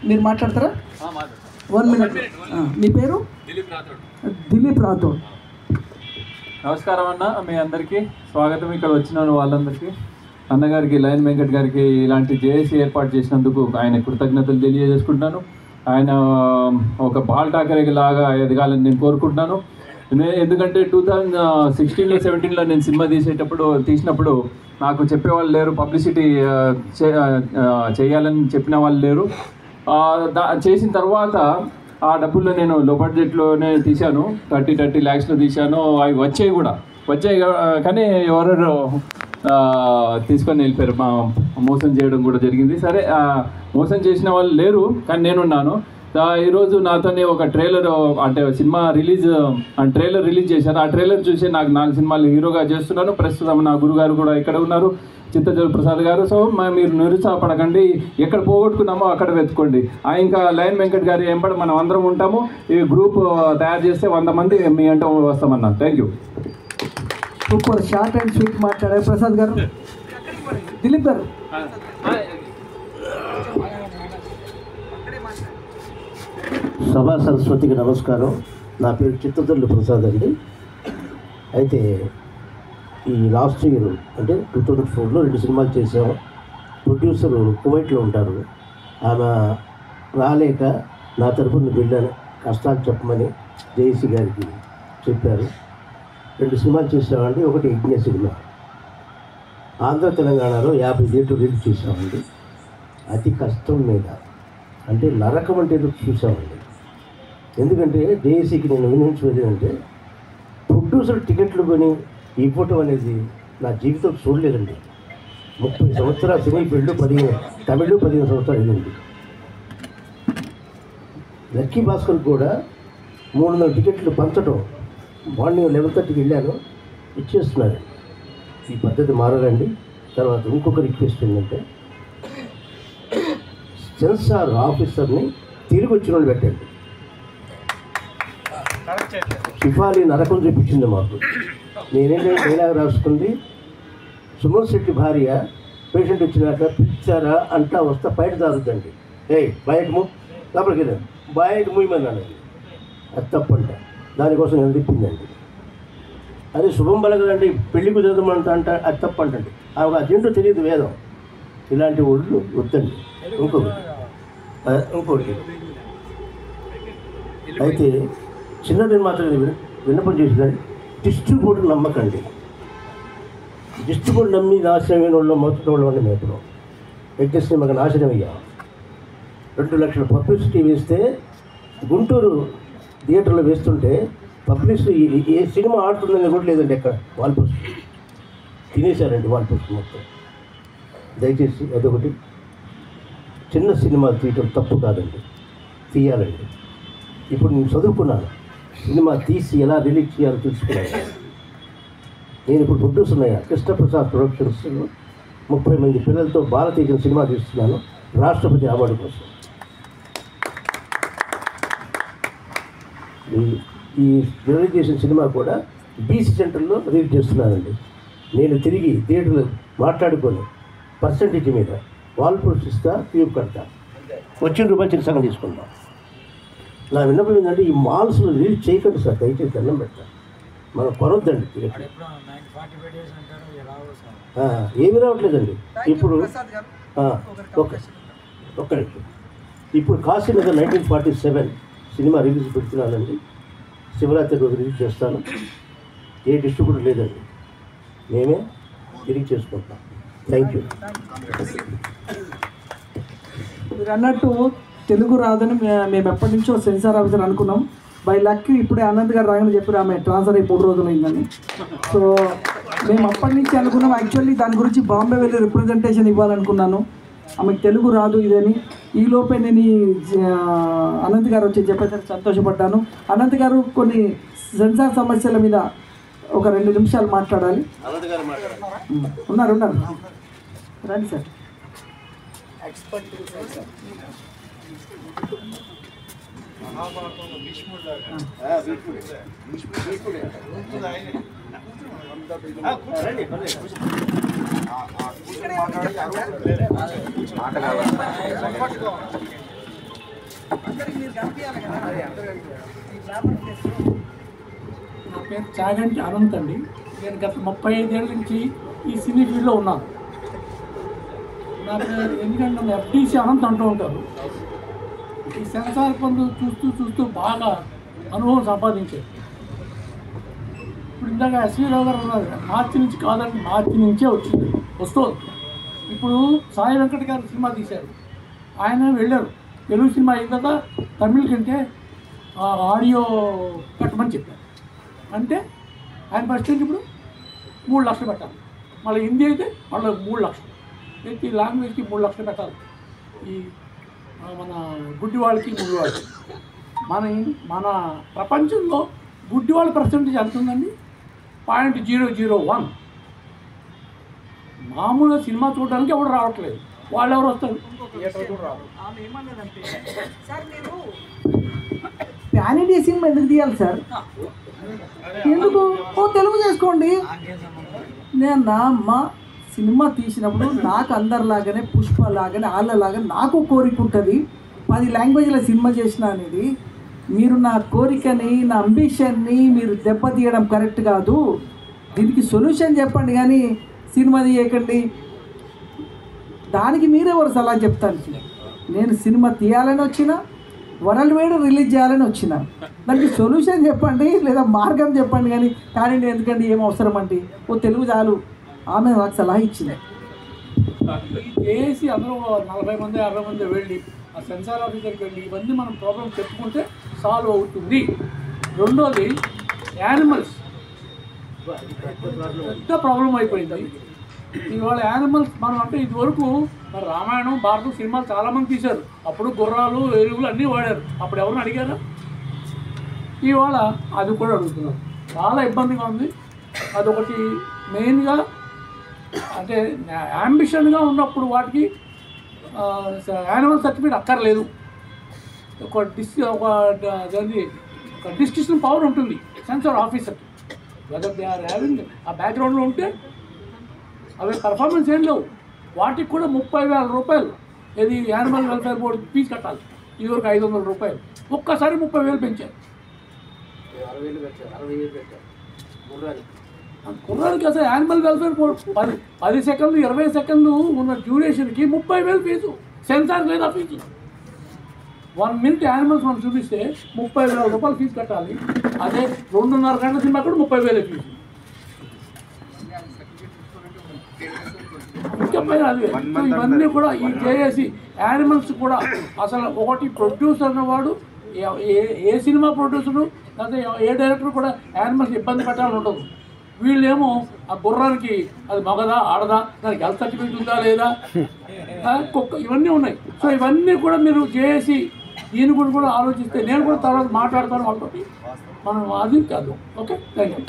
మీరు మాట్లాడతారా? 1 minute. మీ పేరు? దిలీప్ రాథోడ్. నమస్కారం అన్న, మీ అందరికీ స్వాగతం. ఇక్కడ వచ్చిన వాళ్ళందరికీ, అన్నగారికి, లయన్ వెంకట్ గారికి ఇలాంటి జేఏసీ ఏర్పాటు చేసినందుకు ఆయన కృతజ్ఞతలు తెలియజేసుకుంటున్నాను. ఆయన ఒక బాల్ ఠాకరే లాగా ఎదగాలని నేను కోరుకుంటున్నాను. ఎందుకంటే 2016లో 17లో నేను సినిమా తీసినప్పుడు నాకు చెప్పేవాళ్ళు లేరు, పబ్లిసిటీ చేయాలని చెప్పిన వాళ్ళు లేరు. చేసిన తర్వాత ఆ డబ్బుల్లో నేను లో బడ్జెట్లోనే తీశాను, 30 lakhsలో తీశాను. అవి వచ్చాయి కానీ ఎవరెవరు తీసుకొని వెళ్ళిపోయారు, మోసం చేయడం కూడా జరిగింది. సరే, మోసం చేసిన వాళ్ళు లేరు కానీ నేనున్నాను. ఈరోజు నాతోనే ఒక ట్రైలర్, అంటే సినిమా ట్రైలర్ రిలీజ్ చేశారు. ఆ ట్రైలర్ చూసి నాకు 4 సినిమాలు హీరోగా చేస్తున్నాను. ప్రస్తుతం నా గురుగారు కూడా ఇక్కడ ఉన్నారు, చిత్తజోల్ ప్రసాద్ గారు. సో మీరు నిరుత్సాహపడకండి, ఎక్కడ పోగొట్టుకున్నామో అక్కడ వెతుకోండి. ఇంకా లయన్ వెంకట్ గారి వెంబడి మనం అందరం ఉంటాము. ఈ గ్రూప్ తయారు చేస్తే 100 మంది మీ అంటే వస్తామన్నా. Thank you. Super, short and sweet మాట్లాడారు ప్రసాద్ గారు. దిలీప్ గారు. సభా సరస్వతికి నమస్కారం. నా పేరు చిత్తజోల్ ప్రసాద్ అండి. అయితే ఈ లాస్ట్ ఇయర్ అంటే 2004లో 2 సినిమాలు చేసాము. ప్రొడ్యూసర్ కువైట్లో ఉంటారు, ఆమె రాలేక నా తరఫున వెళ్ళాను, కష్టాలు చెప్పమని జేఏసీ గారికి చెప్పారు. 2 సినిమాలు చేసామండి. ఒకటి యజ్ఞ సినిమా, ఆంధ్ర తెలంగాణలో 50 థియేటర్లు రిలీజ్ చేసామండి. అతి కష్టం మీద, అంటే నరకం అంటే చూసామండి. ఎందుకంటే జేఏసీకి నేను వినియోగించేది అంటే, ప్రొడ్యూసర్ టికెట్లు కొని ఇవ్వటం అనేది నా జీవితం చూడలేదండి. 30 సంవత్సరాల సినీ ఫీల్డ్, 15 సంవత్సరాలు అయిందండి. లక్కీ భాస్కర్ కూడా 300 టికెట్లు పంచడం, మార్నింగ్ 11:30కి వెళ్ళాను, ఇచ్చేస్తున్నారు. ఈ పద్ధతి మారాలండి. తర్వాత ఇంకొక రిక్వెస్ట్ ఏంటంటే, సెన్సార్ ఆఫీసర్ని తిరిగి వచ్చిన వాళ్ళు పెట్టండి. షిఫాలి నరకం చూపించింది మాకు. నేనేంటంటే డైలాగ్ రాసుకుంది, సుమన్ శెట్టి భార్య పేషెంట్ వచ్చినాక పిలిచారా అంటా వస్తా బయట దారుద్దండి, బయట లోపలికి వెళ్ళాను, బయట మూయమన్నానండి. అది తప్పంట, దానికోసం నేను తిప్పిందండి. అది శుభం బలగదండి, పెళ్లి కుదరమంట అంట, అది తప్పంటండి. అదేంటో తెలియదు వేదం. ఇలాంటి ఒళ్ళు వద్దండి. ఇంకోటి అయితే చిన్నది మాత్రం విన్నపం చేసిందండి, డిస్ట్రిబ్యూటర్ నమ్మకండి. డిస్ట్రిబ్యూటర్ నమ్మి నాశనమైన వాళ్ళు, మొత్తం వాళ్ళు మేపడం ఎగ్జెస్ని మాకు నాశనం అయ్యా. 2 లక్షల పబ్లిసిటీ వేస్తే, గుంటూరు థియేటర్లో వేస్తుంటే పబ్లిసిటీ ఏ సినిమా ఆడుతుందని కూడా లేదండి. ఎక్కడ వాల్ పోస్ట్ తినేశారండి, వాల్ పోస్ట్ మొత్తం. దయచేసి అదొకటి. చిన్న సినిమా తీయటం తప్పు కాదండి, తీయాలండి. ఇప్పుడు నేను చదువుకున్నాను, సినిమా తీసి ఎలా రిలీజ్ చేయాలో తెలుసుకున్నాను. నేను ఇప్పుడు ప్రొడ్యూసర్ అయ్యా, కృష్ణప్రసాద్ ప్రొడక్షన్స్ 30 మంది పిల్లలతో భారతీయ సినిమా తీస్తున్నాను, రాష్ట్రపతి అవార్డు కోసం. ఈ రిలీజ్ చేసిన సినిమా కూడా బీసీ సెంటర్లో రిలీజ్ చేస్తున్నానండి. నేను తిరిగి థియేటర్లో మాట్లాడుకొని పర్సంటేజ్ మీద వాల్ పోస్టిస్తా, ట్యూబ్ కడతా, వచ్చిన రూపాయలు చిన్న సగం తీసుకుందాం. నా విన్నపం ఏంటంటే, ఈ మాల్స్లో రిలీజ్ చేయకండి సార్, దయచేసి దండం పెడతా. మనం కొనొద్దండి టికెట్లు. ఏమీ రావట్లేదండి ఇప్పుడు. ఒక్క నిమిషం. ఇప్పుడు కాశీనగర్ 1947 సినిమా రిలీజ్ పెడుతున్నానండి. శివరాత్రి రోజు రిలీజ్ చేస్తాను. ఏ డిస్ట్రిబ్యూటర్ లేదండి, మేమే తిరిగి చేసుకుంటాం. Thank you. మీరు అన్నట్టు తెలుగు రాదని మేము ఎప్పటి నుంచో సెన్సార్ ఆఫీసర్ అనుకున్నాం. బై లక్ ఇప్పుడే అనంత్ గారు రాగానే చెప్పారు, ఆమె ట్రాన్స్ఫర్ అయ్యి 3 రోజులు అయిందని. సో మేము అప్పటి నుంచి అనుకున్నాం. యాక్చువల్లీ దాని గురించి బాంబే వెళ్ళి రిప్రజెంటేషన్ ఇవ్వాలనుకున్నాను, ఆమెకు తెలుగు రాదు ఇదని. ఈలోపే నేను అనంత్ గారు వచ్చి చెప్పేసరికి సంతోషపడ్డాను. అనంత్ గారు కొన్ని సెన్సార్ సమస్యల మీద ఒక 2 నిమిషాలు మాట్లాడాలి. ఉన్నారు రండి సార్. మాట నా పేరు చాగంటి అనంత్ అండి. నేను గత 35 ఏళ్ళ నుంచి ఈ సినీ ఫీల్డ్లో ఉన్నాను. నా పేరు ఎందుకంటే నన్ను FDC అనంత్ అంటూ ఉంటారు. ఈ సెన్సార్ పనులు చూస్తూ బాగా అనుభవం సంపాదించారు. ఇప్పుడు ఇందాక SV రావు గారు ఉన్నారు, మార్చి నుంచి కాదండి, మార్చి నుంచే వస్తుంది. ఇప్పుడు సాయి వెంకట గారు సినిమా తీశారు, ఆయన వెళ్ళారు. తెలుగు సినిమా అయిన తర్వాత తమిళ కంటే ఆడియో పెట్టమని చెప్పారు. అంటే ఆయన పరిస్థితి ఇప్పుడు 3 లక్షలు పెట్టాలి. మళ్ళీ హిందీ అయితే మళ్ళీ 3 లక్షలు, ప్రతి లాంగ్వేజ్కి 3 లక్షలు పెట్టాలి. ఈ మన గుడ్డి వాళ్ళకి ముడి వాళ్ళకి మన ప్రపంచంలో గుడ్డి వాళ్ళ పర్సెంటేజ్ ఎంత ఉందండి? 0.001. మామూలుగా సినిమా చూడడానికి ఎవరు రావట్లేదు, వాళ్ళు ఎవరు వస్తారు? ప్యాన్ ఇండియా సినిమా ఎందుకు తీయాలి సార్? ఎందుకు తెలుగు చేసుకోండి. నేను మా సినిమా తీసినప్పుడు నాకు అందరిలాగానే పుష్పలాగానే వాళ్ళలాగానే నాకు కోరిక ఉంటుంది 10 లాంగ్వేజ్లో సినిమా చేసిన అనేది. మీరు నా కోరికని నా అంబిషన్ని మీరు దెబ్బతీయడం కరెక్ట్ కాదు. దీనికి సొల్యూషన్ చెప్పండి కానీ సినిమా తీయకండి. దానికి మీరెవరు సలహా చెప్తాను? నేను సినిమా తీయాలని వచ్చిన, వరల్డ్ వైడ్ రిలీజ్ చేయాలని వచ్చిన, దానికి సొల్యూషన్ చెప్పండి లేదా మార్గం చెప్పండి. కానీ కానీ ఎందుకండి ఏం అవసరం అండి, తెలుగు చాలు. ఆమె నాకు సలహా ఇచ్చింది. చేసి అందరూ 40 మంది 60 మంది వెళ్ళి ఆ సెన్సార్ ఆఫీసర్కి వెళ్ళి ఇవన్నీ మనం ప్రాబ్లం చెప్పుకుంటే సాల్వ్ అవుతుంది. రెండోది యానిమల్స్ పెద్ద ప్రాబ్లం అయిపోయింది ఇవాళ. యానిమల్స్ మనం అంటే ఇదివరకు మరి రామాయణం భారతం సినిమాలు చాలామంది తీశారు, అప్పుడు గుర్రాలు ఎరువులు అన్నీ వాడారు, అప్పుడు ఎవరిని అడిగారా? ఇవాళ అది కూడా అడుగుతున్నారు. చాలా ఇబ్బందిగా ఉంది. అదొకటి మెయిన్గా. అంటే యాంబిషన్గా ఉన్నప్పుడు వాటికి యానిమల్ సర్టిఫికేట్ అక్కర్లేదు. ఒక డిస్క్రిప్షన్ పవర్ ఉంటుంది సెన్సార్ ఆఫీసర్కి. వెదర్ దే ఆర్ హ్యావింగ్ ఆ బ్యాక్గ్రౌండ్లో ఉంటే అవి పర్ఫార్మెన్స్ ఏం లేవు. వాటికి కూడా 30,000 రూపాయలు ఇది యానిమల్ వెల్ఫేర్ బోర్డు ఫీజు కట్టాలి. ఇదివరకు 500 రూపాయలు, ఒక్కసారి 30,000 పెంచారు. కుర్రాడికి అసలు యానిమల్ వెల్ఫేర్ బోర్డు 10 సెకండ్లు 20 సెకండ్లు ఉన్న డ్యూరేషన్కి 30,000 ఫీజు. సెన్సార్ లేదా ఫీజు 1 మినిట్ యానిమల్స్ మనం చూపిస్తే 30,000 రూపాయలు ఫీజు కట్టాలి. అదే 2.5 గంటల సినిమా కూడా 30,000 ఫీజు. ఇంకా పైన అదే. సో ఇవన్నీ కూడా ఈ చేసి యానిమల్స్ కూడా అసలు ఒకటి ప్రొడ్యూసర్ అన్నవాడు ఏ సినిమా ప్రొడ్యూసరు లేకపోతే ఏ డైరెక్టర్ కూడా యానిమల్స్ ఇబ్బంది పెట్టాలని ఉండదు. వీళ్ళేమో ఆ గుర్రానికి అది మగదా ఆడదా, దానికి హెల్త్ సర్టిఫికేట్ ఉందా లేదా, కుక్క, ఇవన్నీ ఉన్నాయి. సో ఇవన్నీ కూడా మీరు చేసి దీని గురించి కూడా ఆలోచిస్తే నేను కూడా తర్వాత మాట్లాడతాను వాళ్ళతో. మనం అది కాదు. Okay, thank you.